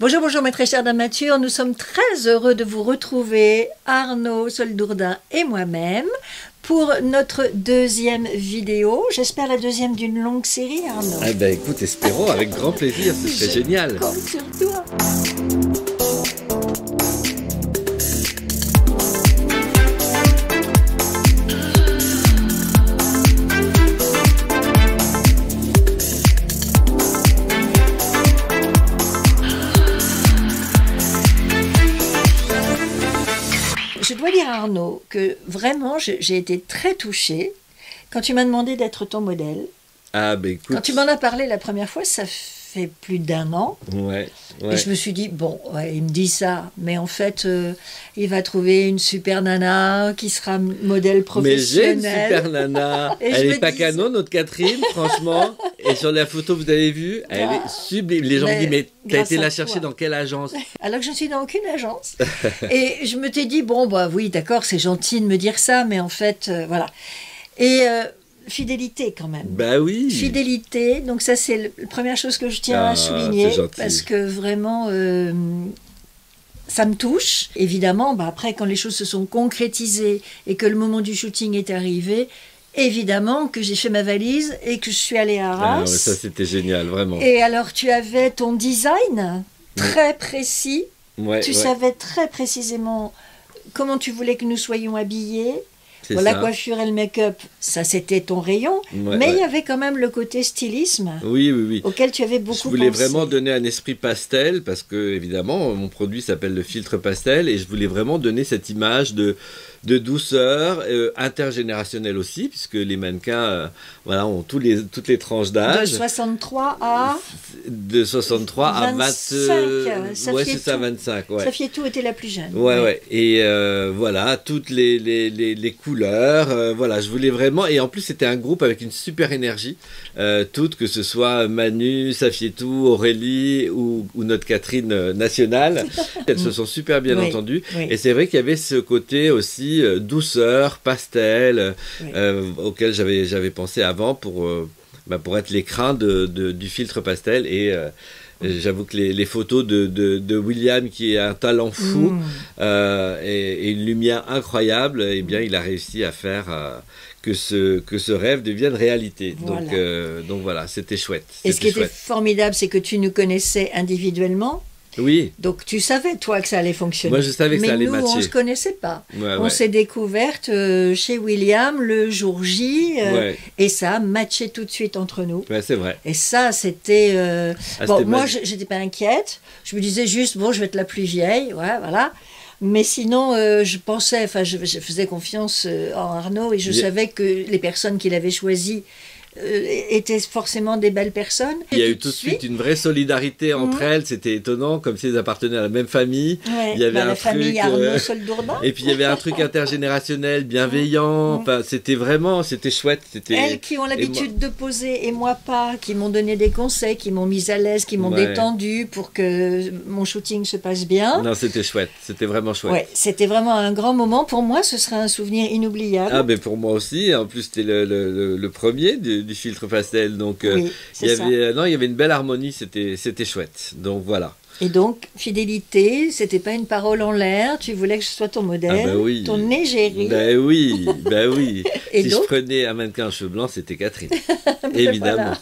Bonjour, bonjour mes très chères dames matures, nous sommes très heureux de vous retrouver, Arnaud Soldourdin et moi-même, pour notre deuxième vidéo. J'espère la deuxième d'une longue série, Arnaud. Ah ben écoute, espérons, avec grand plaisir, ce serait génial. Je compte sur toi. Je dois dire à Arnaud que vraiment j'ai été très touchée quand tu m'as demandé d'être ton modèle. Ah ben écoute. Quand tu m'en as parlé la première fois, ça fait plus d'1 an. Ouais. Et je me suis dit, bon, ouais, il me dit ça, mais en fait, il va trouver une super nana qui sera modèle professionnel. Mais j'ai une super nana. Elle est pas canon, notre Catherine, franchement. Et sur la photo, vous avez vu, elle est sublime. Les gens me disent, mais t'as été la chercher dans quelle agence? Alors que je ne suis dans aucune agence. Et je me t'ai dit, bon, bah oui, d'accord, c'est gentil de me dire ça, mais en fait, voilà. Et fidélité quand même. Bah oui. Fidélité, donc ça c'est la première chose que je tiens à souligner, parce que vraiment ça me touche. Évidemment, bah, après quand les choses se sont concrétisées et que le moment du shooting est arrivé, évidemment que j'ai fait ma valise et que je suis allée à Arras. Ah ouais, ça c'était génial, vraiment. Et alors tu avais ton design très précis, tu savais très précisément comment tu voulais que nous soyons habillés. Bon, la coiffure et le make-up, ça c'était ton rayon, mais il y avait quand même le côté stylisme auquel tu avais beaucoup pensé. Je voulais vraiment donner un esprit pastel, parce que évidemment mon produit s'appelle le filtre pastel, et je voulais vraiment donner cette image de douceur, intergénérationnelle aussi, puisque les mannequins voilà, ont toutes les tranches d'âge. De 63 à... De 63 à 25. Ouais, c'est ça, 25. Ouais. Safietou était la plus jeune. Ouais. Et voilà, toutes les couleurs, voilà, je voulais vraiment... Et en plus, c'était un groupe avec une super énergie, toutes, que ce soit Manu, Safietou, Aurélie ou notre Catherine nationale. Elles se sont super bien entendues. Et c'est vrai qu'il y avait ce côté aussi douceur, pastel, auquel j'avais pensé avant pour être l'écrin du filtre pastel. Et j'avoue que les photos de William, qui est un talent fou et une lumière incroyable, eh bien il a réussi à faire que ce rêve devienne réalité. Voilà. Donc voilà, c'était chouette. Et ce qui était formidable, c'est que tu nous connaissais individuellement. Oui. Donc tu savais, toi, que ça allait fonctionner. Moi, je savais que ça allait matcher. Mais nous, on ne se connaissait pas. On s'est découverte chez William le jour J, et ça a matché tout de suite entre nous. Ouais, c'est vrai. Et ça, c'était... bon, moi, je n'étais pas inquiète. Je me disais juste, bon, je vais être la plus vieille, voilà. Mais sinon, je pensais, enfin, je faisais confiance en Arnaud, et je savais que les personnes qu'il avait choisies étaient forcément des belles personnes. Il y a eu tout de suite une vraie solidarité entre elles, c'était étonnant, comme si elles appartenaient à la même famille. Ouais, il y avait la famille Arnaud Soldourdin. Et puis il y avait un truc intergénérationnel, bienveillant, enfin, c'était chouette. Elles qui ont l'habitude de poser et moi pas, qui m'ont donné des conseils, qui m'ont mise à l'aise, qui m'ont détendu pour que mon shooting se passe bien. Non, c'était chouette, c'était vraiment chouette. Ouais, c'était vraiment un grand moment. Pour moi, ce sera un souvenir inoubliable. Ah, mais pour moi aussi, en plus c'était le premier du filtre pastel, donc il y avait une belle harmonie, c'était chouette, donc voilà. Et donc, fidélité, c'était pas une parole en l'air, tu voulais que je sois ton modèle, ton égérie. Ben oui. Et si donc, je prenais un mannequin en cheveux blancs, c'était Catherine, évidemment.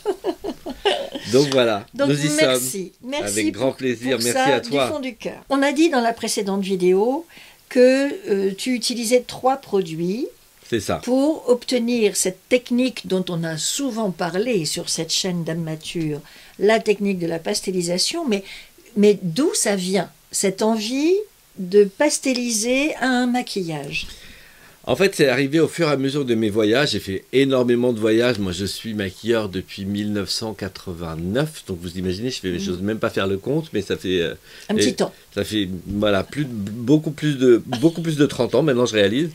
Donc voilà, nous y sommes. Merci avec grand plaisir, pour merci ça, à toi. du fond du cœur. On a dit dans la précédente vidéo que tu utilisais 3 produits. C'est ça. Pour obtenir cette technique dont on a souvent parlé sur cette chaîne Dame Mature, la technique de la pastelisation, mais d'où ça vient, cette envie de pasteliser un maquillage? En fait, c'est arrivé au fur et à mesure de mes voyages. J'ai fait énormément de voyages. Moi, je suis maquilleur depuis 1989. Donc, vous imaginez, je n'ose même pas faire le compte, mais ça fait... un petit temps. Ça fait voilà, beaucoup plus de 30 ans, maintenant je réalise.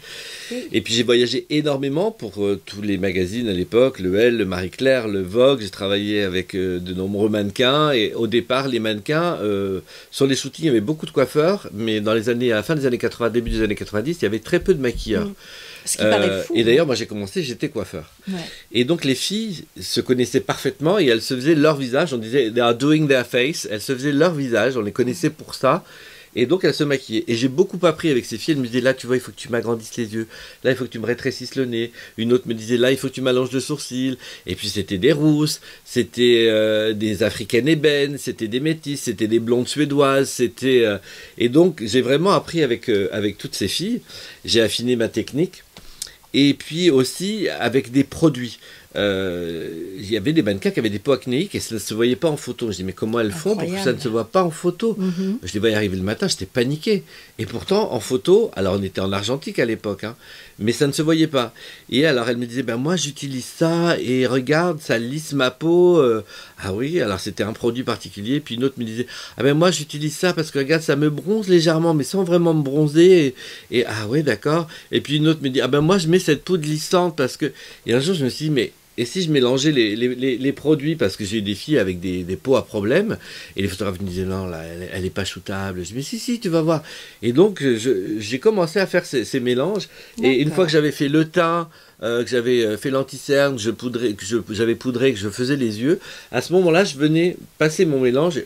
Et puis j'ai voyagé énormément pour tous les magazines à l'époque, le Elle, le Marie-Claire, le Vogue. J'ai travaillé avec de nombreux mannequins. Et au départ, les mannequins, sur les shootings, il y avait beaucoup de coiffeurs. Mais dans les années, à la fin des années 80, début des années 90, il y avait très peu de maquilleurs. Ce qui paraît fou. Et d'ailleurs, moi j'ai commencé, j'étais coiffeur. Ouais. Et donc les filles se connaissaient parfaitement et elles se faisaient leur visage. On disait they are doing their face. Elles se faisaient leur visage. On les connaissait pour ça. Et donc, elle se maquillait. Et j'ai beaucoup appris avec ces filles. Elle me disait, là, tu vois, il faut que tu m'agrandisses les yeux. Là, il faut que tu me rétrécisses le nez. Une autre me disait, là, il faut que tu m'allonges le sourcil. Et puis, c'était des rousses, c'était des africaines ébènes, c'était des métisses, c'était des blondes suédoises. C'était Et donc, j'ai vraiment appris avec toutes ces filles. J'ai affiné ma technique. Et puis aussi avec des produits. Il y avait des mannequins qui avaient des peaux acnéiques et ça ne se voyait pas en photo. Je dis mais comment elles font pour que ça ne se voit pas en photo? Je les voyais arriver le matin, j'étais paniqué. Et pourtant en photo, alors on était en argentique à l'époque, hein, mais ça ne se voyait pas. Et alors elle me disait ben moi j'utilise ça et regarde ça lisse ma peau. Ah oui, alors c'était un produit particulier. Puis une autre me disait ah ben moi j'utilise ça parce que regarde ça me bronze légèrement mais sans vraiment me bronzer. Et ah oui d'accord. Et puis une autre me dit ah ben moi je mets cette poudre lissante parce que. Et un jour je me suis dit mais et si je mélangeais les produits, parce que j'ai eu des filles avec des peaux à problème, et les photographes me disaient non, là, elle n'est pas shootable. Je dis mais si, tu vas voir. Et donc j'ai commencé à faire ces mélanges. Et une fois que j'avais fait le teint, que j'avais fait l'anti-cerne, que j'avais poudré, que je faisais les yeux, à ce moment-là, je venais passer mon mélange, et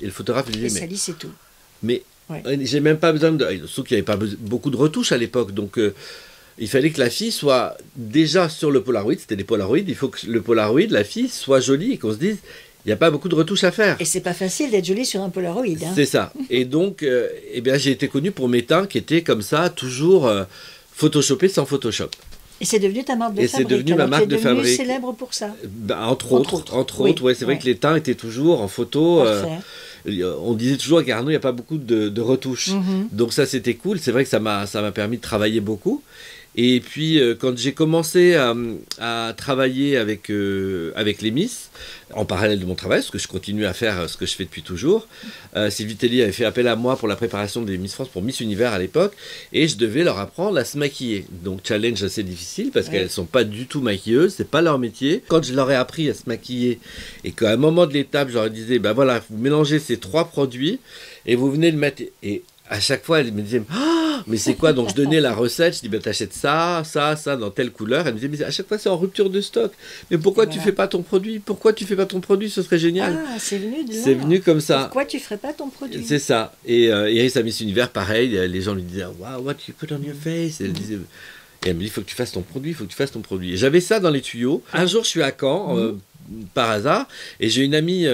le photographe me disait mais ça lisse tout. Mais j'ai même pas besoin de. Sauf qu'il n'y avait pas beaucoup de retouches à l'époque, donc. Il fallait que la fille soit déjà sur le Polaroid, c'était des Polaroids, il faut que le Polaroid, la fille, soit jolie et qu'on se dise, il n'y a pas beaucoup de retouches à faire. Et c'est pas facile d'être jolie sur un Polaroid. Hein. C'est ça. Et donc, eh bien, j'ai été connu pour mes teints qui étaient comme ça, toujours photoshopés sans Photoshop. Et c'est devenu ta marque de fabrique. Et c'est devenu ma marque de fabrique. Tu es devenu célèbre pour ça. Entre autres, ouais, c'est vrai que les teints étaient toujours en photo. On disait toujours qu'à Arnaud, il n'y a pas beaucoup de retouches. Donc ça, c'était cool. C'est vrai que ça m'a permis de travailler beaucoup. Et puis, quand j'ai commencé à travailler avec les Miss, en parallèle de mon travail, ce que je continue à faire, ce que je fais depuis toujours, Sylvie Tellier avait fait appel à moi pour la préparation des Miss France, pour Miss Univers à l'époque, et je devais leur apprendre à se maquiller. Donc, challenge assez difficile, parce qu'elles ne sont pas du tout maquilleuses, c'est pas leur métier. Quand je leur ai appris à se maquiller, et qu'à un moment de l'étape, je leur disais, ben voilà, vous mélangez ces 3 produits, et vous venez le mettre... Et à chaque fois, elle me disait ah, mais c'est quoi? Donc je donnais la recette, je dis ben t'achètes ça dans telle couleur. Elle me disait mais à chaque fois c'est en rupture de stock. Mais pourquoi tu fais pas ton produit? Pourquoi tu fais pas ton produit? Ce serait génial. Ah, c'est venu de là. C'est venu comme ça. Pourquoi tu ferais pas ton produit? C'est ça. Et Iris à Miss Univers, pareil, les gens lui disaient wow, what you put on your face? Elle disait, et elle me dit il faut que tu fasses ton produit, il faut que tu fasses ton produit. Et j'avais ça dans les tuyaux. Un jour je suis à Caen par hasard et j'ai une amie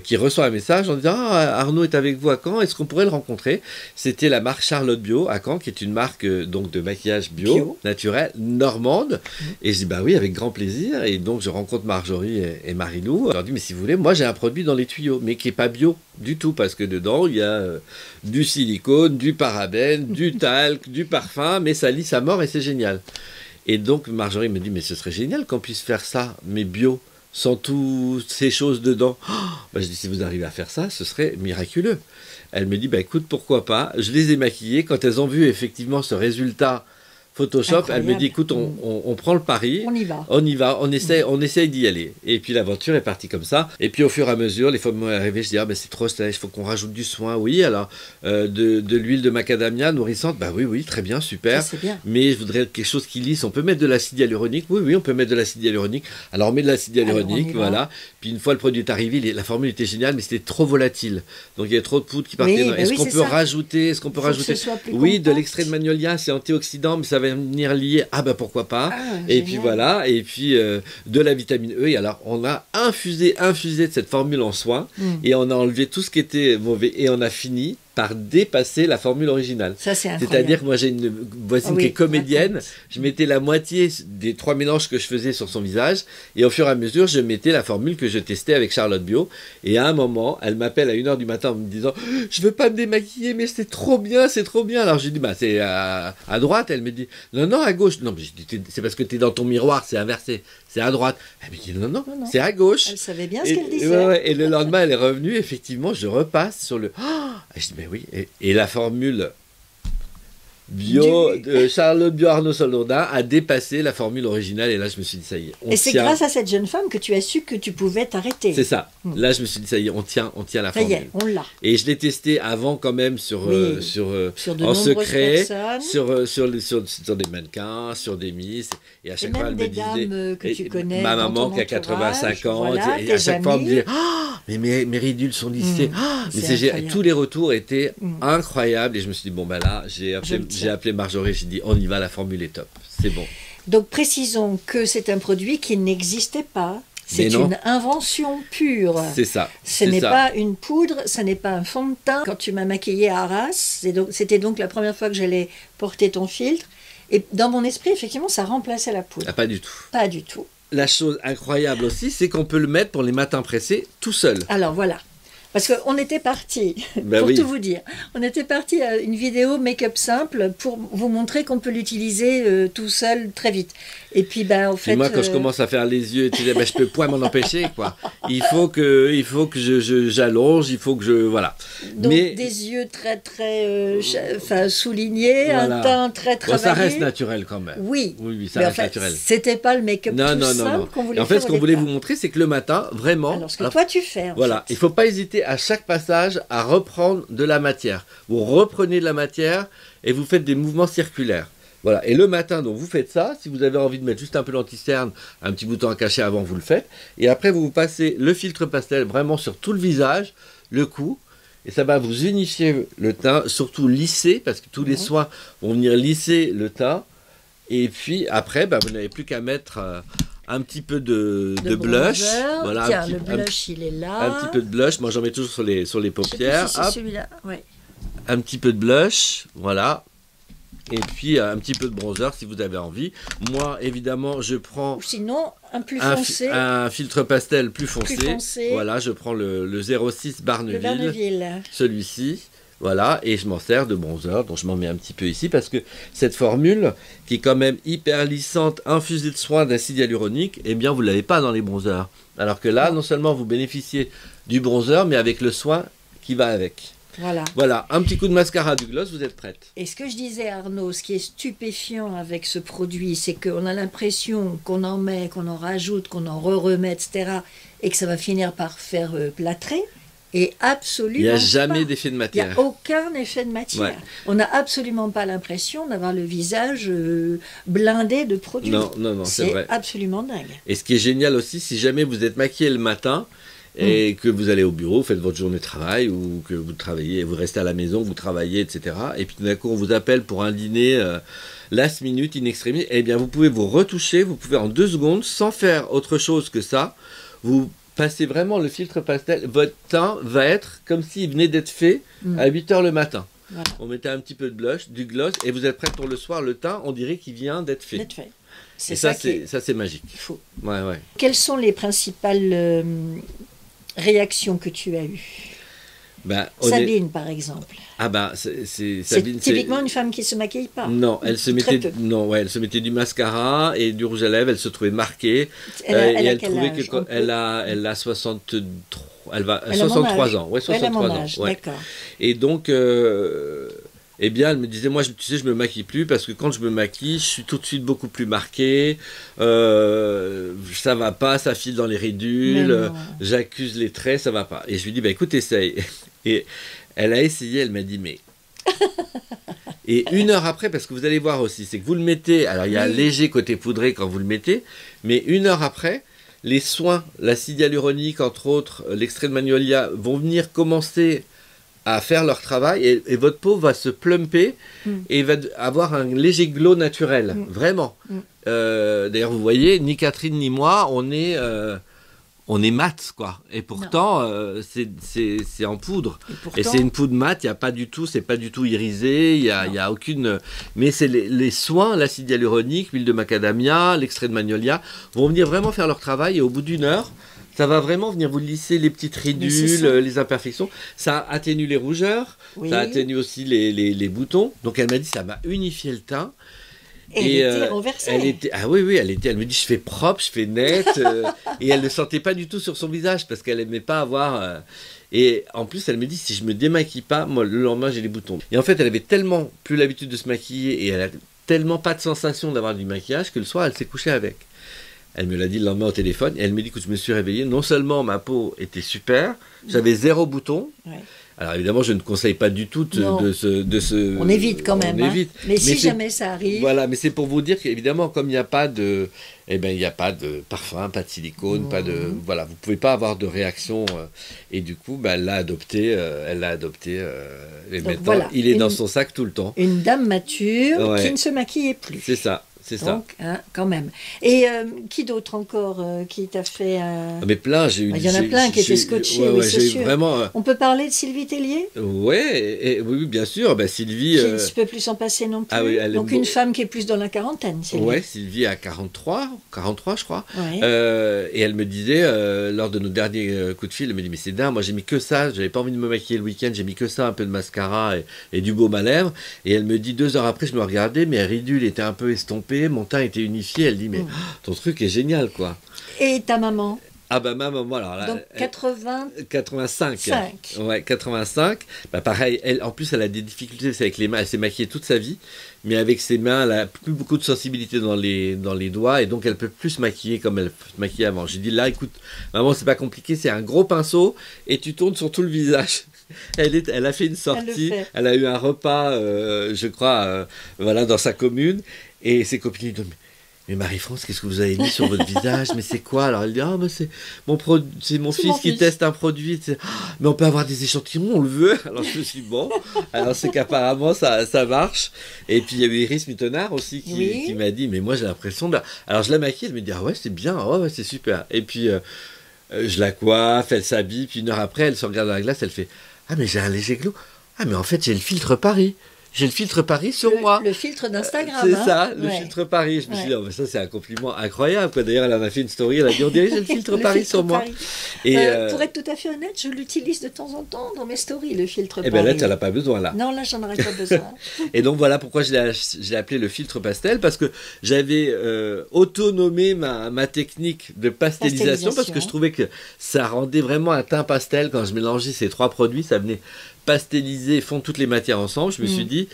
qui reçoit un message en disant Arnaud est avec vous à Caen, est-ce qu'on pourrait le rencontrer? C'était la marque Charlotte Bio à Caen, qui est une marque donc de maquillage bio. Naturel, normande. Et je dis bah oui, avec grand plaisir. Et donc je rencontre Marjorie et Marilou. Je leur dis mais si vous voulez, moi j'ai un produit dans les tuyaux, mais qui n'est pas bio du tout, parce que dedans il y a du silicone, du parabène, du talc, du parfum, mais ça lisse à mort et c'est génial. Et donc Marjorie me dit mais ce serait génial qu'on puisse faire ça, mais bio, sans toutes ces choses dedans. Je dis, si vous arrivez à faire ça, ce serait miraculeux. Elle me dit, écoute, pourquoi pas. Je les ai maquillées. Quand elles ont vu effectivement ce résultat Photoshop, incroyable. Elle me dit, écoute, on prend le pari. On y va, on essaye d'y aller. Et puis l'aventure est partie comme ça. Et puis au fur et à mesure, les fois que moi arrivé, je dis, c'est trop sèche, il faut qu'on rajoute du soin. Oui, alors de l'huile de macadamia nourrissante, oui, très bien, super. Ça, bien. Mais je voudrais quelque chose qui lisse. On peut mettre de l'acide hyaluronique. Oui, on peut mettre de l'acide hyaluronique. Alors on met de l'acide hyaluronique, voilà. Puis une fois le produit est arrivé, la formule était géniale, mais c'était trop volatile. Donc il y avait trop de poudre qui partait. Est-ce qu'on peut rajouter oui, de l'extrait de magnolia, c'est antioxydant, mais ça va venir lier, pourquoi pas, et génial. Puis voilà, et puis de la vitamine E, et alors on a infusé de cette formule en soin, et on a enlevé tout ce qui était mauvais, et on a fini par dépasser la formule originale. Ça, c'est incroyable. C'est-à-dire que moi j'ai une voisine qui est comédienne, je mettais la moitié des 3 mélanges que je faisais sur son visage, et au fur et à mesure je mettais la formule que je testais avec Charlotte Bio, et à un moment elle m'appelle à 1h du matin en me disant je veux pas me démaquiller mais c'est trop bien. Alors je lui dis c'est à droite. Elle me dit non à gauche. Non mais c'est parce que tu es dans ton miroir, c'est inversé, c'est à droite. Elle me dit non. C'est à gauche. Elle savait bien ce qu'elle disait. Ouais, et le lendemain elle est revenue, effectivement je repasse sur le je dis mais oui, et la formule bio de Charlotte Bio Arnaud Soldondin a dépassé la formule originale. Et là, je me suis dit, ça y est. Et c'est grâce à cette jeune femme que tu as su que tu pouvais t'arrêter. C'est ça. Là, je me suis dit, ça y est, on tient la formule. Ça y est, on l'a. Et je l'ai testé avant quand même sur de en secret, personnes. sur des mannequins, sur des miss. Et à chaque fois, elle me disait, que tu connais, ma maman qui a 85 ans, voilà, et à chaque fois, elle me disait, mais mes ridules sont lissées. Tous les retours étaient incroyables. Et je me suis dit, bon, ben là, j'ai appelé Marjorie, j'ai dit, on y va, la formule est top. C'est bon. Donc, précisons que c'est un produit qui n'existait pas. C'est une invention pure. C'est ça. Ce n'est pas une poudre, ce n'est pas un fond de teint. Quand tu m'as maquillée à Arras, c'était donc la première fois que j'allais porter ton filtre. Et dans mon esprit, effectivement, ça remplaçait la poudre. Ah, pas du tout. Pas du tout. La chose incroyable aussi, c'est qu'on peut le mettre pour les matins pressés tout seul. Alors voilà. Parce qu'on était parti, tout vous dire, on était parti à une vidéo make-up simple pour vous montrer qu'on peut l'utiliser tout seul très vite. Et puis, en fait... Et moi, quand je commence à faire les yeux, je ne peux pas m'en empêcher, quoi. Il faut que j'allonge, il faut que je... Voilà. Donc, des yeux très, très soulignés, voilà. Un teint très travaillé. Ça reste naturel quand même. Oui. Oui, ça reste naturel. C'était pas le make-up simple qu'on voulait faire. En fait, ce qu'on voulait vous montrer, c'est que le matin, vraiment... Alors, ce que toi, tu fais, voilà, il ne faut pas hésiter à chaque passage à reprendre de la matière. Vous reprenez de la matière et vous faites des mouvements circulaires. Voilà. Et le matin, donc, vous faites ça. Si vous avez envie de mettre juste un peu d'anti-cerne, un petit bouton à cacher avant, vous le faites. Et après, vous passez le filtre pastel vraiment sur tout le visage, le cou. Et ça va vous unifier le teint, surtout lisser, parce que tous les soins vont venir lisser le teint. Et puis après, vous n'avez plus qu'à mettre un petit peu de blush. Voilà, tiens, le blush, il est là. Un petit peu de blush. Moi, j'en mets toujours sur les paupières. C'est celui-là, ouais. Un petit peu de blush, voilà. Et puis un petit peu de bronzer si vous avez envie. Moi, évidemment, je prends... Ou sinon, un plus foncé. Un filtre pastel plus foncé. Voilà, je prends le 06 Barneville. Celui-ci. Voilà, et je m'en sers de bronzer, donc je m'en mets un petit peu ici, parce que cette formule, qui est quand même hyper lissante, infusée de soins d'acide hyaluronique, eh bien, vous ne l'avez pas dans les bronzers. Alors que là, non seulement vous bénéficiez du bronzer, mais avec le soin qui va avec. Voilà, un petit coup de mascara, du gloss, vous êtes prête. Et ce que je disais, Arnaud, ce qui est stupéfiant avec ce produit, c'est qu'on a l'impression qu'on en met, qu'on en rajoute, qu'on en remet, etc., et que ça va finir par faire plâtrer. Et absolument. Il n'y a jamais d'effet de matière. Il n'y a aucun effet de matière. Ouais. On n'a absolument pas l'impression d'avoir le visage blindé de produits. Non, c'est vrai. C'est absolument dingue. Et ce qui est génial aussi, si jamais vous êtes maquillé le matin et que vous allez au bureau, vous faites votre journée de travail ou que vous travaillez, vous restez à la maison, vous travaillez, etc. Et puis tout d'un coup, on vous appelle pour un dîner last minute, in extremis. Eh bien, vous pouvez vous retoucher, vous pouvez en 2 secondes, sans faire autre chose que ça, vous passez vraiment le filtre pastel, votre teint va être comme s'il venait d'être fait à 8 h le matin. Voilà. On mettait un petit peu de blush, du gloss, et vous êtes prête pour le soir. Le teint, on dirait qu'il vient d'être fait. C'est ça, c'est magique. Fou. Ouais. Quelles sont les principales réactions que tu as eues? Sabine, par exemple. Sabine, typiquement une femme qui ne se maquille pas. Non, elle se mettait du mascara et du rouge à lèvres. Elle se trouvait marquée. Elle trouvait qu'elle a 63 ans. Ouais, 63 ans. Ouais. D'accord. Et donc, elle me disait, moi, tu sais, je me maquille plus parce que quand je me maquille, je suis tout de suite beaucoup plus marquée. Ça va pas, ça file dans les ridules. J'accuse les traits, ça va pas. Et je lui dis, écoute, essaye. Et elle a essayé, elle m'a dit, mais... Et 1 heure après, parce que vous allez voir aussi, c'est que vous le mettez, alors il y a un léger côté poudré quand vous le mettez, mais 1 heure après, les soins, l'acide hyaluronique, entre autres, l'extrait de magnolia, vont venir commencer à faire leur travail et votre peau va se plumper et va avoir un léger glow naturel, vraiment. D'ailleurs, vous voyez, ni Catherine ni moi, on est mat, quoi. Et pourtant, c'est en poudre. Et c'est une poudre mat, il y a pas du tout, c'est pas du tout irisé, il y a aucune... Mais c'est les soins, l'acide hyaluronique, l'huile de macadamia, l'extrait de magnolia, vont venir vraiment faire leur travail et au bout d'1 heure, ça va vraiment venir vous lisser les petites ridules, les imperfections. Ça atténue les rougeurs, ça atténue aussi les boutons. Donc elle m'a dit, ça m'a unifié le teint. Et elle était renversée. Elle me dit, je fais propre, je fais net. Et elle ne le sentait pas du tout sur son visage parce qu'elle n'aimait pas avoir... Et en plus, elle me dit, si je me démaquille pas, moi, le lendemain, j'ai des boutons. Et en fait, elle avait tellement plus l'habitude de se maquiller et elle a tellement pas de sensation d'avoir du maquillage que le soir, elle s'est couchée avec. Elle me l'a dit le lendemain au téléphone et elle me dit que je me suis réveillée. Non seulement ma peau était super, j'avais 0 bouton. Ouais. Alors évidemment, je ne conseille pas du tout de se... On évite quand même. On évite. Mais si jamais ça arrive... Voilà, mais c'est pour vous dire qu'évidemment, comme il n'y a pas de... Eh ben, il n'y a pas de parfum, pas de silicone, pas de... Voilà, vous ne pouvez pas avoir de réaction. Et du coup, bah, elle l'a adopté. Et donc, maintenant, voilà, il est dans son sac tout le temps. Une dame mature qui ne se maquillait plus. C'est ça. C'est ça. Donc, hein, quand même. Et qui d'autre encore qui t'a fait Mais plein, j'ai eu... Il y en a plein qui étaient scotchés, oui, c'est sûr. Vraiment, On peut parler de Sylvie Tellier? Oui, bien sûr. Bah, Sylvie... Qui ne se peut plus s'en passer non plus. Ah, oui, donc une femme qui est plus dans la quarantaine, Sylvie. Oui, Sylvie a 43 je crois. Ouais. Et elle me disait, lors de nos derniers coups de fil, elle me dit, mais c'est dingue, moi j'ai mis que ça, j'avais pas envie de me maquiller le week-end, j'ai mis que ça, un peu de mascara et du baume à lèvres. Et elle me dit, 2 heures après, je me regardais, mes ridules étaient un peu estompées, mon teint était unifié. Elle dit, mais ton truc est génial, quoi. Et ta maman? Ah bah ma maman, alors là... Donc 85. Ouais, 85. Bah pareil, elle, en plus, elle a des difficultés avec les mains. Elle s'est maquillée toute sa vie, mais avec ses mains, elle a plus beaucoup de sensibilité dans les doigts, et donc elle peut plus se maquiller comme elle se maquillait avant. J'ai dit, là, écoute, maman, c'est pas compliqué, c'est un gros pinceau, et tu tournes sur tout le visage. Elle a fait une sortie, elle a eu un repas, je crois, voilà, dans sa commune, et ses copines lui disent, mais Marie-France, qu'est-ce que vous avez mis sur votre visage? Mais c'est quoi? Alors elle dit, ah, mais c'est mon fils qui teste un produit. Mais on peut avoir des échantillons, on le veut. Alors je me suis dit, bon, alors c'est qu'apparemment ça marche. Et puis il y a eu Iris Mittenard aussi qui m'a dit, mais moi j'ai l'impression de... Alors je la maquille, elle me dit, ah ouais, c'est bien, ouais, c'est super. Et puis je la coiffe, elle s'habille, puis 1 heure après, elle se regarde dans la glace, elle fait, ah mais j'ai un léger glow. Ah mais en fait j'ai le filtre Paris. J'ai le filtre Paris sur moi. Le filtre d'Instagram. C'est ça, le filtre Paris. Je me suis dit, oh, mais ça c'est un compliment incroyable. D'ailleurs, elle en a fait une story, elle a dit, on dirait que j'ai le filtre Paris sur moi. Et pour être tout à fait honnête, je l'utilise de temps en temps dans mes stories, le filtre Paris. Eh bien là, tu n'en as pas besoin là. Non, là, j'en aurais pas besoin. Et donc voilà pourquoi je l'ai appelé le filtre pastel, parce que j'avais autonomé ma technique de pastelisation, parce que je trouvais que ça rendait vraiment un teint pastel quand je mélangeais ces 3 produits, ça venait pastelisé, fond toutes les matières ensemble. Je me suis dit,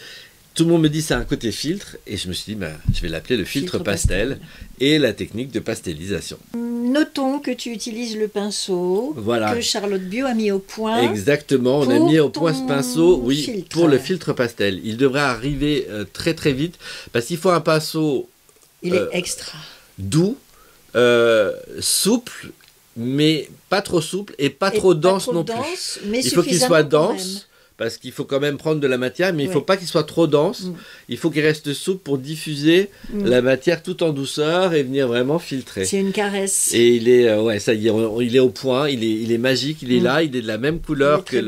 tout le monde me dit c'est un côté filtre, et je me suis dit, bah, je vais l'appeler le filtre pastel et la technique de pastelisation. Notons que tu utilises le pinceau que Charlotte Bio a mis au point. Exactement, on a mis au point ce pinceau, pour le filtre pastel. Il devrait arriver très très vite, parce qu'il faut un pinceau il est extra doux, souple, mais pas trop souple et pas trop dense non plus. Mais il faut qu'il soit dense, parce qu'il faut quand même prendre de la matière, mais il ne faut pas qu'il soit trop dense. Il faut qu'il reste souple pour diffuser la matière tout en douceur et venir vraiment filtrer. C'est une caresse. Et il est, ça y est, il est au point, il est magique, il est là, il est de la même couleur que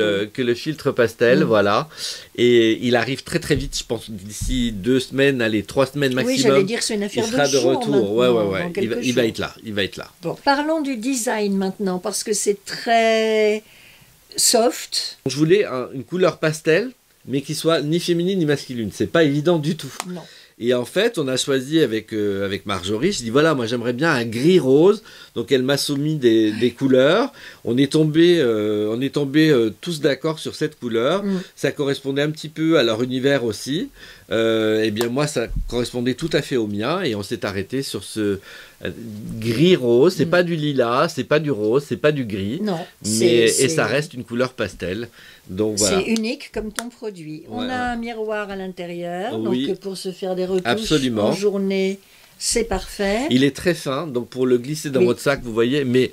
le filtre pastel, voilà. Et il arrive très très vite, je pense, d'ici 2 semaines, allez, 3 semaines maximum. Oui, j'allais dire c'est une affaire de jour. Il sera de retour, ouais. Il va être là. Bon, parlons du design maintenant, parce que c'est très soft. Je voulais une couleur pastel, mais qui soit ni féminine ni masculine. C'est pas évident du tout. Non. Et en fait, on a choisi avec Marjorie, je dis voilà, moi j'aimerais bien un gris rose. Donc elle m'a soumis des couleurs. On est tombé tous d'accord sur cette couleur. Ça correspondait un petit peu à leur univers aussi. Eh bien moi, ça correspondait tout à fait au mien. Et on s'est arrêté sur ce gris rose. C'est pas du lilas, c'est pas du rose, c'est pas du gris. Non. Et ça reste une couleur pastel. Donc voilà. C'est unique comme ton produit. On a un miroir à l'intérieur, donc pour se faire des retouches en journée, c'est parfait. Il est très fin, donc pour le glisser dans votre sac, vous voyez, mais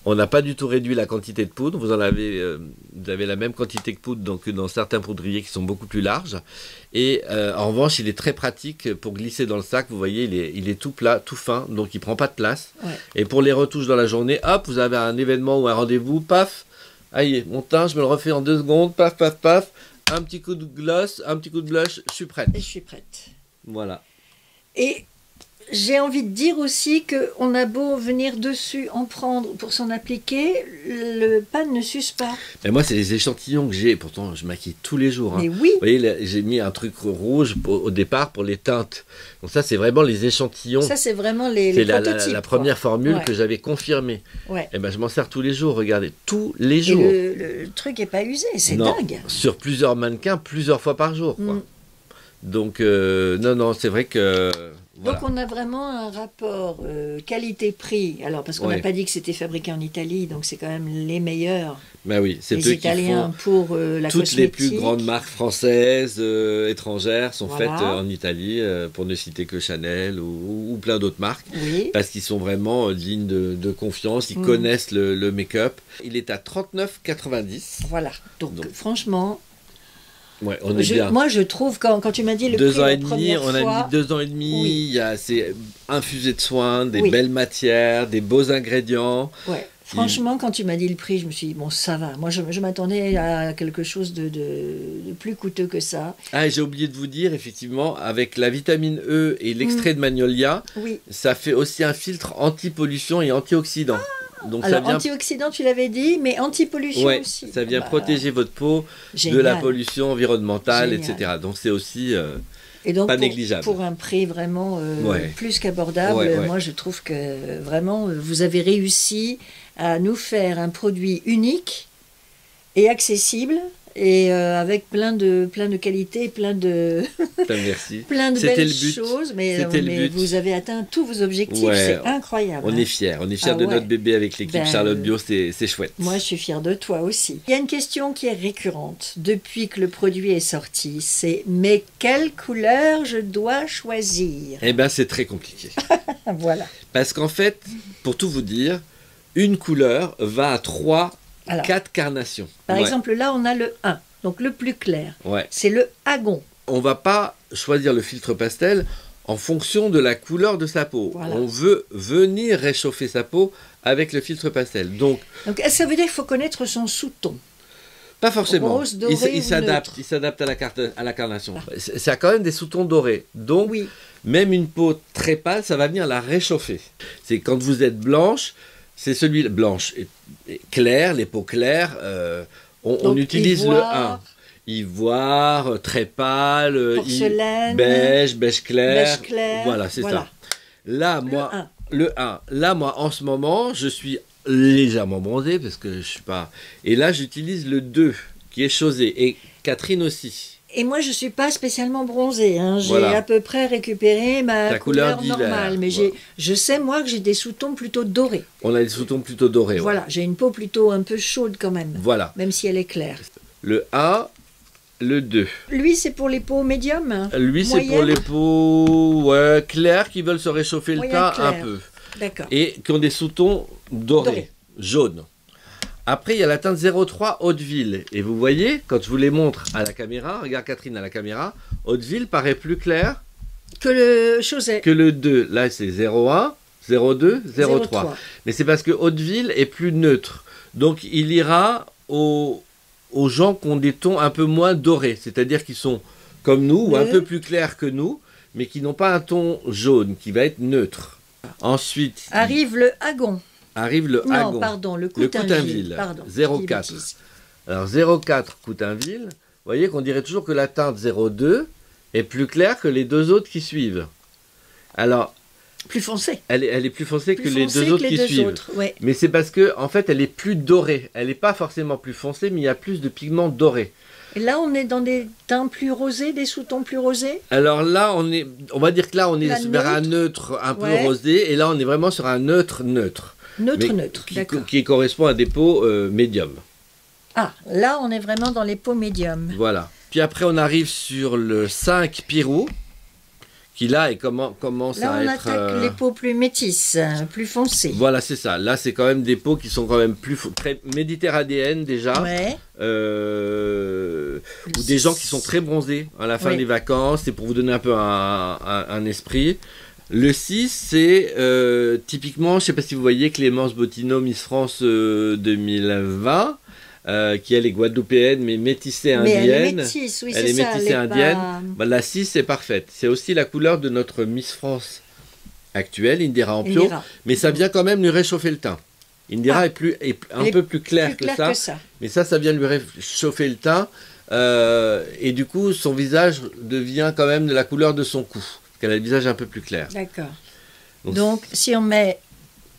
on n'a pas du tout réduit la quantité de poudre. Vous avez la même quantité de poudre donc, que dans certains poudriers qui sont beaucoup plus larges. Et en revanche, il est très pratique pour glisser dans le sac. Vous voyez, il est tout plat, tout fin, donc il ne prend pas de place. Et pour les retouches dans la journée, hop, vous avez un événement ou un rendez-vous, paf, allez, mon teint, je me le refais en 2 secondes, paf, paf, paf, un petit coup de gloss, un petit coup de blush, je suis prête. Et je suis prête. Voilà. Et j'ai envie de dire aussi qu'on a beau venir dessus, en prendre pour s'en appliquer, le pan ne s'use pas. Mais moi, c'est les échantillons que j'ai. Pourtant, je maquille tous les jours. Hein. Mais oui. Vous voyez, là, j'ai mis un truc rouge au départ pour les teintes. Donc ça, c'est vraiment les échantillons. Ça, c'est vraiment les prototypes. La première formule que j'avais confirmée. Ouais. Et ben, je m'en sers tous les jours. Regardez, tous les jours. Et le truc n'est pas usé. C'est dingue. Sur plusieurs mannequins, plusieurs fois par jour. Quoi. Donc, non, c'est vrai que... Voilà. Donc on a vraiment un rapport qualité-prix. Alors parce qu'on n'a pas dit que c'était fabriqué en Italie, donc c'est quand même les meilleurs. Ben oui, c'est les eux Italiens qui font pour la toutes cosmétique. Les plus grandes marques françaises, étrangères sont faites en Italie, pour ne citer que Chanel ou plein d'autres marques, parce qu'ils sont vraiment dignes de confiance. Ils connaissent le make-up. Il est à 39,90. Voilà. Donc franchement. Ouais, on est bien. Moi, je trouve, quand tu m'as dit le prix la première fois... On a mis 2 ans et demi, c'est infusé de soins, des belles matières, des beaux ingrédients. Ouais. Franchement, quand tu m'as dit le prix, je me suis dit, bon, ça va. Moi, je m'attendais à quelque chose de plus coûteux que ça. Ah, et j'ai oublié de vous dire, effectivement, avec la vitamine E et l'extrait de magnolia, ça fait aussi un filtre anti-pollution et antioxydant. Donc alors, ça vient... antioxydant, tu l'avais dit, mais anti-pollution aussi. Ça vient protéger votre peau de la pollution environnementale, etc. Donc c'est aussi et donc, pas négligeable. Pour un prix vraiment plus qu'abordable, moi je trouve que vraiment vous avez réussi à nous faire un produit unique et accessible. Et avec plein de qualités, plein de Merci. plein de belles choses, mais vous avez atteint tous vos objectifs, c'est incroyable. On est fiers de notre bébé avec l'équipe Charlotte Bio, c'est chouette. Moi, je suis fière de toi aussi. Il y a une question qui est récurrente depuis que le produit est sorti, c'est mais quelle couleur je dois choisir? Eh bien, c'est très compliqué. Voilà. Parce qu'en fait, pour tout vous dire, une couleur va à 4 carnations. Par exemple, là, on a le 1, donc le plus clair. C'est le Agon. On ne va pas choisir le filtre pastel en fonction de la couleur de sa peau. Voilà. On veut venir réchauffer sa peau avec le filtre pastel. Donc ça veut dire qu'il faut connaître son sous-ton. Pas forcément. Rose, doré, il s'adapte à la carnation. Ça a quand même des sous-tons dorés. Donc, même une peau très pâle, ça va venir la réchauffer. C'est quand vous êtes blanche, c'est celui blanche et claire, les peaux claires, on utilise le 1. Ivoire, très pâle, porcelaine, beige clair. Voilà, c'est ça. Là, le 1. Là, moi, en ce moment, je suis légèrement bronzé parce que je suis pas. Et là, j'utilise le 2 qui est chausé. Et Catherine aussi. Et moi, je ne suis pas spécialement bronzée. Hein. J'ai à peu près récupéré ma couleur normale. Mais je sais, moi, que j'ai des sous-tons plutôt dorés. On a des sous-tons plutôt dorés. Voilà, j'ai une peau plutôt un peu chaude quand même. Voilà. Même si elle est claire. Le 1, le 2. Lui, c'est pour les peaux médium. Lui, c'est pour les peaux claires qui veulent se réchauffer le teint un peu. D'accord. Et qui ont des sous-tons dorés, jaunes. Après, il y a la teinte 03 Hauteville. Et vous voyez, quand je vous les montre à la caméra, regarde Catherine à la caméra, Hauteville paraît plus clair que le Chausset. Que le 2. Là, c'est 01, 02, 03. Mais c'est parce que Hauteville est plus neutre. Donc, il ira aux gens qui ont des tons un peu moins dorés. C'est-à-dire qui sont comme nous, ou un peu plus clairs que nous, mais qui n'ont pas un ton jaune, qui va être neutre. Ensuite... Arrive le Agon. Arrive le Agon. Non, pardon, le Coutainville. Pardon, 04. Alors 04 Coutainville, vous voyez qu'on dirait toujours que la teinte 02 est plus claire que les deux autres qui suivent. Alors, plus foncée. Elle est plus foncée que les deux autres qui suivent. Ouais. Mais c'est parce que en fait, elle est plus dorée. Elle n'est pas forcément plus foncée, mais il y a plus de pigments dorés. Et là, on est dans des teints plus rosés, des sous-tons plus rosés. Alors là, on va dire que là, on est vers un neutre un peu rosé, et là, on est vraiment sur un neutre. Neutre, d'accord. Qui correspond à des peaux médium. Ah, là, on est vraiment dans les peaux médium. Voilà. Puis après, on arrive sur le 5 Pirou, qui là commence à être... Là, on attaque les peaux plus métisses, plus foncées. Voilà, c'est ça. Là, c'est quand même des peaux qui sont quand même plus très méditerranéennes déjà. Ouais. Ou des gens qui sont très bronzés à la fin des vacances. C'est pour vous donner un peu un esprit. Le 6, c'est typiquement, je ne sais pas si vous voyez, Clémence Bottineau, Miss France 2020, qui elle est guadeloupéenne, mais métissée indienne. Mais elle est métisse, oui, elle est métissée indienne. Bah, la 6 est parfaite. C'est aussi la couleur de notre Miss France actuelle, Indira Ampio, mais ça vient quand même lui réchauffer le teint. Indira est un peu plus claire que ça, mais ça vient lui réchauffer le teint, et du coup, son visage devient quand même de la couleur de son cou, parce qu'elle a le visage un peu plus clair. D'accord. Donc, si on met...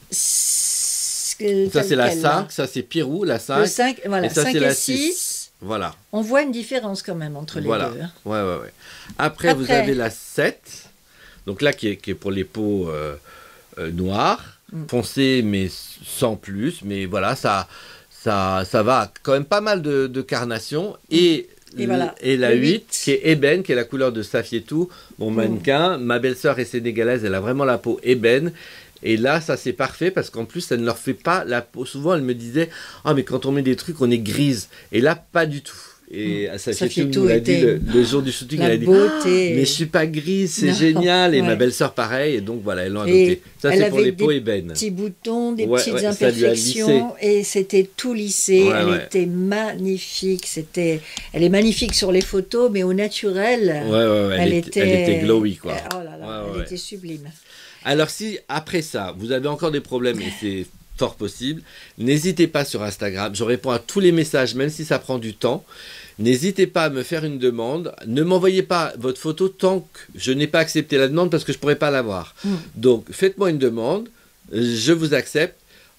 Ça, c'est la 5, ça, c'est Pirou, la 5. Le 5, voilà, et ça, 5 c'est et la 6. Voilà. On voit une différence quand même entre les deux. Hein. Ouais. Après, vous avez la 7, donc là, qui est pour les peaux noires, foncées, mais sans plus. Mais voilà, ça va quand même pas mal de carnation. Et la 8, qui est ébène, qui est la couleur de Safietou, mon mannequin. Ma belle-sœur est sénégalaise, elle a vraiment la peau ébène. Et là, ça c'est parfait parce qu'en plus, ça ne leur fait pas la peau. Souvent, elle me disait « Ah, mais quand on met des trucs, on est grise. » Et là, pas du tout. Et Safietou nous l'a dit le jour du shooting, elle a dit « Ah, mais je suis pas grise, c'est génial. » Et ma belle-sœur, pareil. Et donc, voilà, elles l'ont adopté. Ça, c'est pour les peaux ébènes. Petits boutons, des petites imperfections. Et c'était tout lissé. Elle était magnifique. Elle est magnifique sur les photos, mais au naturel, elle était glowy, quoi. Oh là là, elle était sublime. Alors si, après ça, vous avez encore des problèmes, et c'est fort possible, n'hésitez pas sur Instagram, je réponds à tous les messages, même si ça prend du temps. N'hésitez pas à me faire une demande. Ne m'envoyez pas votre photo tant que je n'ai pas accepté la demande parce que je ne pourrai pas l'avoir. Donc, faites-moi une demande, je vous accepte.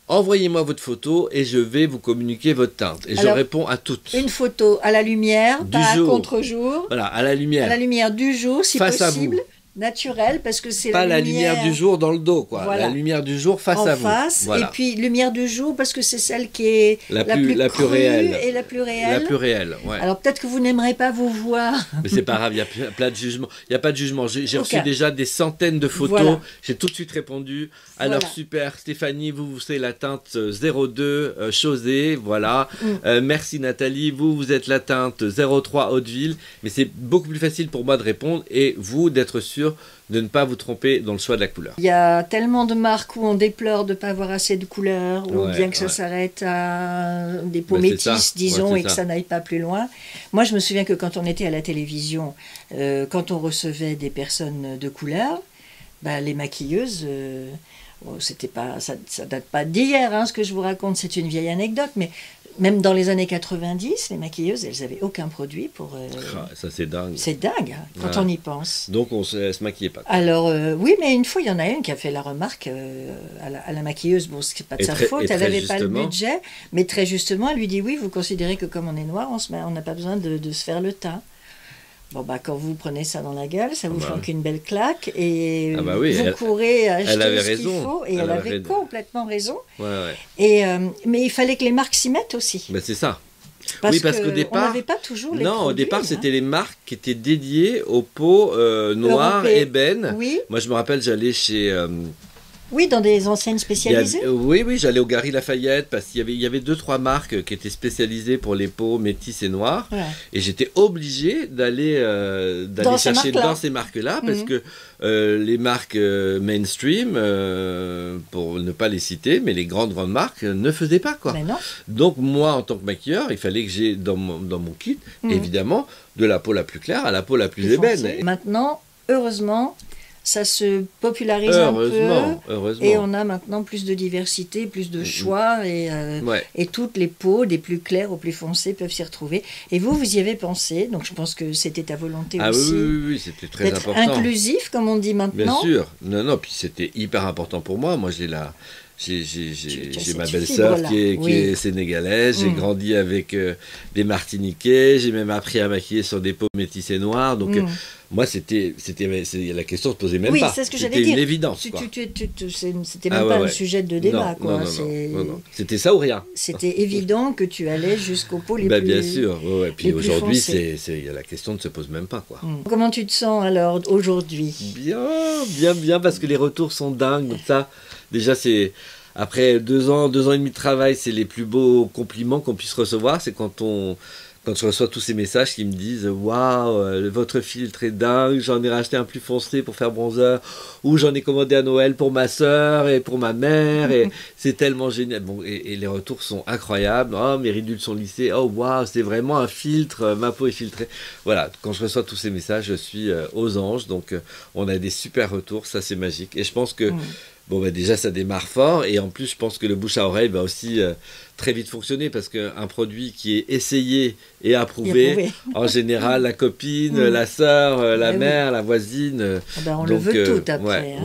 Envoyez-moi votre photo et je vais vous communiquer votre teinte. Et je réponds à toutes. Une photo à la lumière, pas à contre-jour. Voilà, à la lumière. À la lumière du jour, si face possible. À vous. Naturel, parce que c'est pas la lumière du jour dans le dos, quoi. La lumière du jour face à vous. Voilà. Et puis lumière du jour, parce que c'est celle qui est la plus réelle. Et la plus réelle. La plus réelle, ouais. Alors peut-être que vous n'aimerez pas vous voir. Mais c'est pas grave, il y a plein de jugements. Il n'y a pas de jugement. J'ai reçu déjà des centaines de photos. J'ai tout de suite répondu. Alors super, Stéphanie, vous êtes la teinte 02 Chausée, voilà. Merci Nathalie, vous êtes la teinte 03 Hauteville. Mais c'est beaucoup plus facile pour moi de répondre et vous d'être sûr de ne pas vous tromper dans le choix de la couleur. Il y a tellement de marques où on déplore de ne pas avoir assez de couleurs, ou bien que ça s'arrête à des peaux métisses, disons, et que ça n'aille pas plus loin. Moi, je me souviens que quand on était à la télévision, quand on recevait des personnes de couleur, les maquilleuses... c'était pas, ça date pas d'hier, hein, ce que je vous raconte, c'est une vieille anecdote, mais même dans les années 90, les maquilleuses, elles n'avaient aucun produit pour... ça, c'est dingue. C'est dingue, quand on y pense. Donc, on ne se maquillait pas. Alors, oui, mais une fois, il y en a une qui a fait la remarque à la maquilleuse. Bon, ce n'est pas de sa faute, elle n'avait pas le budget, mais très justement, elle lui dit, oui, vous considérez que comme on est noir, on n'a pas besoin de se faire le teint. Bon, quand vous prenez ça dans la gueule, ça vous flanque une belle claque et vous courez acheter ce qu'il faut. Et elle avait complètement raison. Mais il fallait que les marques s'y mettent aussi. C'est ça. Parce qu'au départ, on n'avait pas toujours les produits. Non, au départ, c'était les marques qui étaient dédiées aux peaux noires, ébènes. Oui. Moi, je me rappelle, j'allais chez... Oui, dans des enseignes spécialisées. Oui, j'allais au Galeries Lafayette parce qu'il y avait 2-3 marques qui étaient spécialisées pour les peaux métisses et noires. Et j'étais obligé d'aller chercher dans ces marques-là parce que les marques mainstream, pour ne pas les citer, mais les grandes marques ne faisaient pas, quoi. Donc moi, en tant que maquilleur, il fallait que j'ai dans mon kit, évidemment, de la peau la plus claire à la peau la plus ébène. Maintenant, heureusement, ça se popularise un peu, et on a maintenant plus de diversité, plus de choix, et toutes les peaux, des plus claires aux plus foncées, peuvent s'y retrouver. Et vous y avez pensé, donc je pense que c'était ta volonté aussi. Oui, c'était très important. Inclusif, comme on dit maintenant. Bien sûr, non, puis c'était hyper important pour moi. Moi, j'ai ma belle-sœur qui est sénégalaise, j'ai grandi avec des Martiniquais, j'ai même appris à maquiller sur des peaux métisses et noires, donc moi la question se posait même pas. Oui, c'est ce que j'allais dire. C'était une évidence. C'était même pas un sujet de débat. Non. C'était ça ou rien. C'était évident que tu allais jusqu'aux peaux les plus bien sûr, puis aujourd'hui, la question ne se pose même pas, quoi. Comment tu te sens alors aujourd'hui? Bien, parce que les retours sont dingues, donc ça... Déjà, c'est après 2 ans et demi de travail, c'est les plus beaux compliments qu'on puisse recevoir. C'est quand quand je reçois tous ces messages qui me disent waouh, votre filtre est dingue, j'en ai racheté un plus foncé pour faire bronzer, ou j'en ai commandé à Noël pour ma soeur et pour ma mère, et c'est tellement génial. Bon, et les retours sont incroyables. Oh, mes ridules sont lissées. Oh waouh, c'est vraiment un filtre, ma peau est filtrée. Voilà, quand je reçois tous ces messages, je suis aux anges. Donc on a des super retours, ça c'est magique. Et je pense que bon, bah déjà, ça démarre fort. Et en plus, je pense que le bouche à oreille va aussi très vite fonctionner parce qu'un produit qui est essayé et approuvé, en général, la copine, la sœur, la mère, la voisine. On le veut tout après.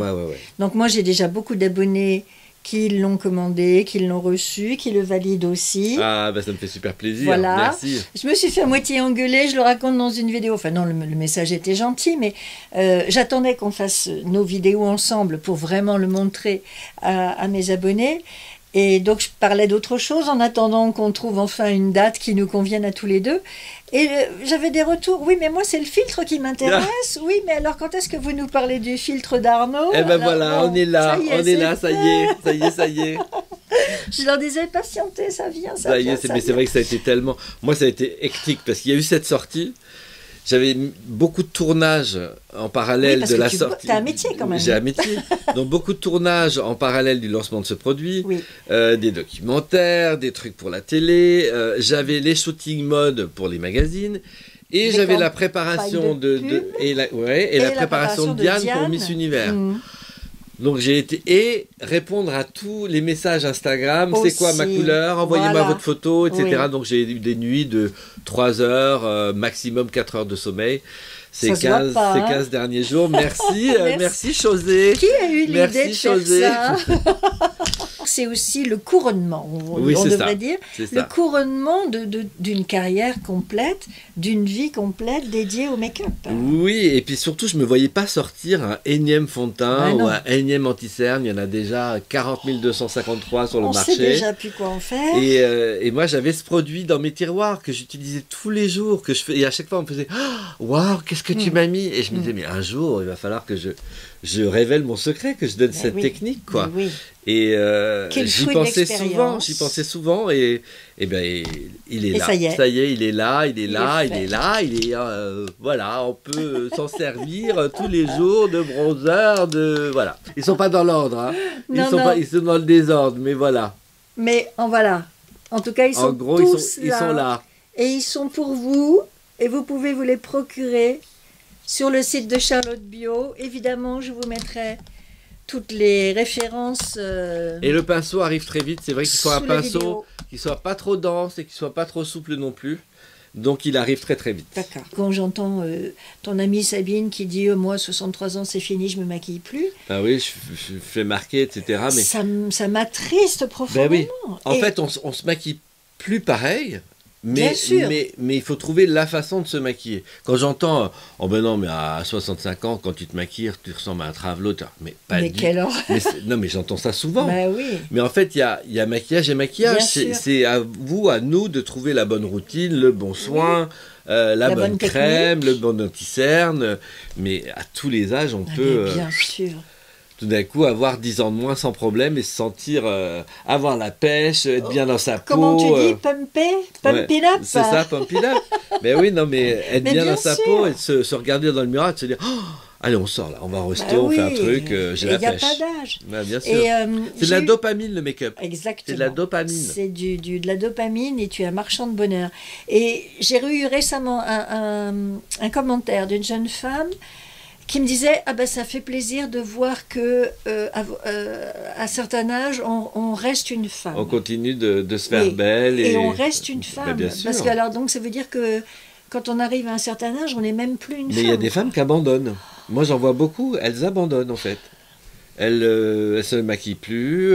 Donc moi, j'ai déjà beaucoup d'abonnés qui l'ont commandé, qui l'ont reçu, qui le valident aussi. Ah, bah ça me fait super plaisir. Voilà. Merci. Je me suis fait à moitié engueuler, je le raconte dans une vidéo. Enfin non, le message était gentil, mais j'attendais qu'on fasse nos vidéos ensemble pour vraiment le montrer à mes abonnés. Et donc je parlais d'autre chose en attendant qu'on trouve enfin une date qui nous convienne à tous les deux. Et j'avais des retours. Oui, mais moi c'est le filtre qui m'intéresse. Oui, mais alors quand est-ce que vous nous parlez du filtre d'Arnaud? Eh ben alors, voilà, bon, on est là, ça y est. Je leur disais patientez, ça vient. Mais c'est vrai que ça a été tellement. Moi, ça a été hectique parce qu'il y a eu cette sortie. J'avais beaucoup de tournages en parallèle de la sortie. Tu as un métier quand même. J'ai un métier. Donc beaucoup de tournages en parallèle du lancement de ce produit. Des documentaires, des trucs pour la télé. J'avais les shootings mode pour les magazines. Et j'avais la préparation la préparation de Diane pour Miss Univers. Donc j'ai été et répondre à tous les messages Instagram, c'est quoi ma couleur, envoyez-moi votre photo, etc. Donc j'ai eu des nuits de 3 heures, maximum 4 heures de sommeil. Ces 15 derniers jours. Merci, merci José. Qui a eu l'idée de faire ça? C'est aussi le couronnement, on devrait dire. Le couronnement d'une carrière complète, d'une vie complète dédiée au make-up. Oui, et puis surtout, je ne me voyais pas sortir un énième fond de teint ou un énième anti-cerne. Il y en a déjà 40 253 sur le marché. On sait déjà plus quoi en faire. Et moi, j'avais ce produit dans mes tiroirs que j'utilisais tous les jours. Et à chaque fois, on me faisait « Waouh, qu'est-ce que tu m'as mis ?» Et je me disais « Mais un jour, il va falloir que je révèle mon secret, que je donne cette technique, quoi. » Et j'y pensais souvent, et ben il est là. Ça y est, il est là. Voilà, on peut s'en servir tous les jours de bronzer, voilà. Ils sont pas dans l'ordre, hein. Ils sont dans le désordre, mais voilà. Mais voilà. En tout cas, ils sont tous là. Ils sont là. Et ils sont pour vous, et vous pouvez vous les procurer sur le site de Charlotte Bio. Évidemment, je vous mettrai toutes les références. Et le pinceau arrive très vite. C'est vrai qu'il faut un pinceau qui soit pas trop dense et qui soit pas trop souple non plus. Donc il arrive très très vite. D'accord. Quand j'entends ton amie Sabine qui dit moi 63 ans c'est fini, je me maquille plus. Ah oui, je fais marquer, etc. Mais ça m'attriste profondément. Ben oui. En fait, on se maquille plus pareil. Mais il faut trouver la façon de se maquiller. Quand j'entends « Oh ben non, mais à 65 ans, quand tu te maquilles, tu ressembles à un travelot. » Mais pas du tout. Quelle horreur. Non, mais j'entends ça souvent. Bah oui. Mais en fait, il y a maquillage et maquillage. C'est à vous, à nous, de trouver la bonne routine, le bon soin, la bonne crème, le bon anti-cerne. Mais à tous les âges, on peut... Bien sûr. Tout d'un coup, avoir 10 ans de moins sans problème et se sentir, avoir la pêche, être bien dans sa peau. Comment tu dis, pumpy up. C'est ça, pumpy up. Mais oui, non, mais être bien dans sa peau et se regarder dans le miroir et se dire, oh, allez, on sort là, on va au resto, on fait un truc, j'ai la pêche. Il n'y a pas d'âge. Bah, bien sûr. C'est de la dopamine, le make-up. Exactement. C'est de la dopamine. C'est de la dopamine et tu es un marchand de bonheur. Et j'ai eu récemment un commentaire d'une jeune femme qui me disait « Ah ben ça fait plaisir de voir que à certain âge, on reste une femme. » On continue de se faire belle. Et on reste une femme. Ben, bien sûr. Parce que alors, donc ça veut dire que quand on arrive à un certain âge, on n'est même plus une femme. Mais il y a des femmes qui abandonnent. Moi j'en vois beaucoup, elles abandonnent en fait. Elles se maquillent plus,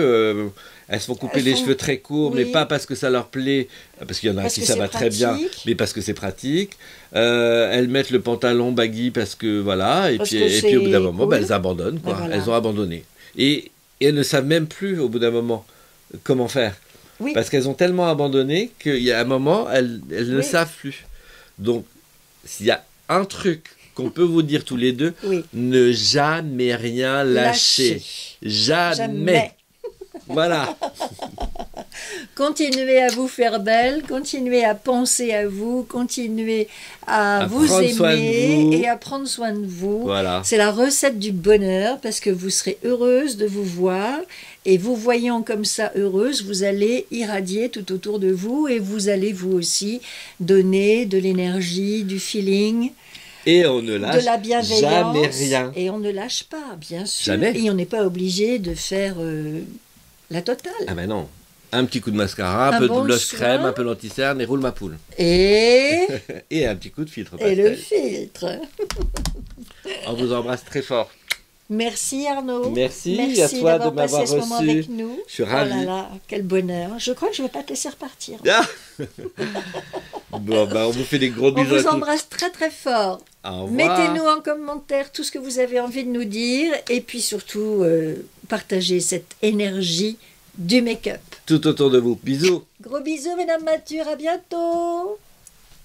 elles se font couper les cheveux très courts, mais pas parce que ça leur plaît, parce qu'il y en a qui ça va très bien, mais parce que c'est pratique. Elles mettent le pantalon baggy parce que voilà, et puis au bout d'un moment, elles abandonnent, quoi. Voilà. Elles ont abandonné. Et elles ne savent même plus au bout d'un moment comment faire. Oui. Parce qu'elles ont tellement abandonné qu'il y a un moment, elles ne savent plus. Donc, s'il y a un truc qu'on peut vous dire tous les deux, ne jamais rien lâcher. Jamais. Voilà. Continuez à vous faire belle, continuez à penser à vous, continuez à vous aimer et à prendre soin de vous. Voilà. C'est la recette du bonheur parce que vous serez heureuse de vous voir et vous voyant comme ça heureuse, vous allez irradier tout autour de vous et vous allez vous aussi donner de l'énergie, du feeling. Et on ne lâche de la bienveillance, jamais rien. Et on ne lâche pas, bien sûr. Jamais. Et on n'est pas obligé de faire la totale. Ah ben non. Un petit coup de mascara, un peu de blush crème, un peu d'anti-cerne et roule ma poule. Et et un petit coup de filtre. Et le filtre. On vous embrasse très fort. Merci Arnaud. Merci à toi de m'avoir reçu. Ce moment avec nous. Je suis ravi. Oh là là, quel bonheur. Je crois que je ne vais pas te laisser repartir. Ah bon, on vous fait des gros bisous. On vous embrasse très très fort. Au revoir. Mettez-nous en commentaire tout ce que vous avez envie de nous dire et puis surtout partagez cette énergie du make-up. Tout autour de vous. Bisous. Gros bisous, Mesdames Matures, à bientôt.